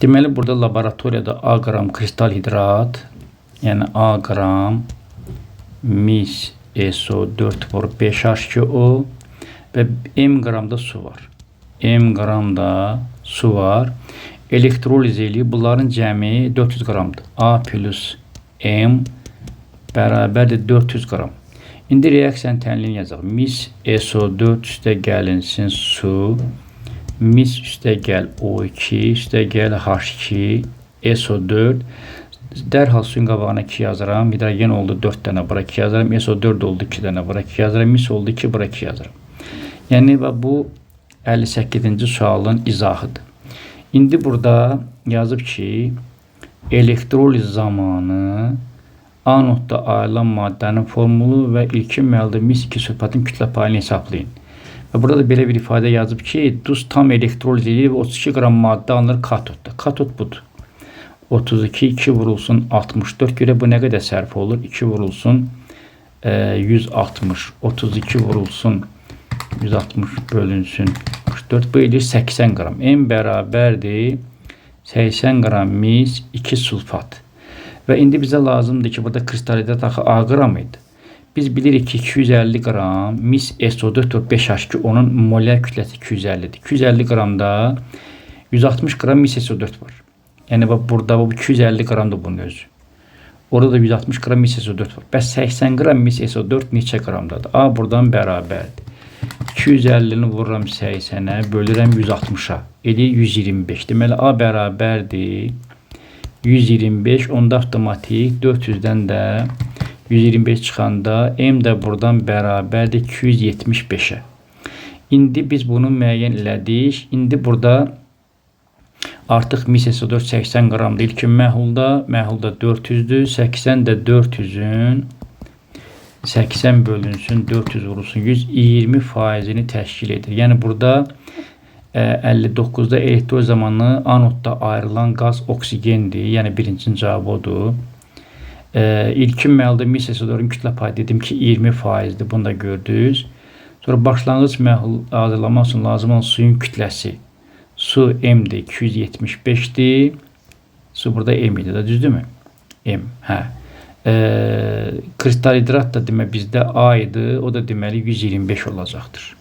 Deməli, burada laboratoriyada A qram kristal hidrat, yəni A qram mis SO4 var, 5H2O və M qramda su var. M qramda su var. Elektroliz eləyib. Bunların cəmi 400 qramdır. A plus M bərabərdir 400 qram. İndi reaksiyanın tənliyini yazacaq. Mis SO4 üstə gəlinsin su. Mis üstə gəl O2, üstə gəl H2, SO4. Dərhal suyun qabağına 2 yazıram. Hidrogen oldu 4 dənə, bura 2 yazıram. SO4 oldu 2 dənə, bura 2 yazıram. Mis oldu 2, bura 2 yazıram. Yəni bu 58-ci sualın izahıdır. İndi burada yazıb ki, elektroliz zamanı anodda ayrılan maddənin formulu və ilkin məldə mis 2 sülfatın kütlə payını hesablayın. Və burada da belə bir ifadə yazıb ki, duz tam elektroliz edilir və 32 qram maddə alınır katodda. Katod budur. 32, 2 vurulsun 64. Görə bu nə qədər sərf olur? 2 vurulsun 160. 32 vurulsun 160 bölünsün 44. Bu edir 80 qram. M bərabərdir 80 qram mis 2 sulfat. Və indi bizə lazımdır ki, burada kristal hidrat axı A qram idi. Biz bilirik ki, 250 qram mis SO4 5H2 onun molar kütləsi 250'dir. 250 qramda 160 qram mis SO4 var. Yəni burada bu 250 qramdır bunun özü. Orada da 160 qram mis SO4 var. Bəs 80 qram mis SO4 neçə qramdadır? A buradan bərabərdir. 250'ni vururam 80'ə, bölürəm 160'a. Edir 125. Deməli A bərabərdir 125. Onda avtomatik 400'dən də 125 çıxanda M də buradan bərabərdir 275'ə. İndi biz bunu müəyyən elədik. İndi burada artıq mis SO4 80 qramdır. İlkin məhulda 400'dür. 80 də 400'ün 80 bölünsün 400 vurulsun 120 faizini təşkil edir. Yəni burada 59'da elektroliz zamanı anodda ayrılan qaz oksigendir. Yəni birincinin cavabı odur. İlkin məhulda mis SO4'ün kütlə payı dedim ki 20 faizdir. Bunu da gördünüz. Sonra başlanğıc məhul hazırlamaq üçün lazım olan suyun kütləsi. Su M'dir 275'dir. Su burada M idi də, düzdürmü? M, hə. Kristal hidrat da demək bizdə A idi. O da deməli 125 olacaqdır.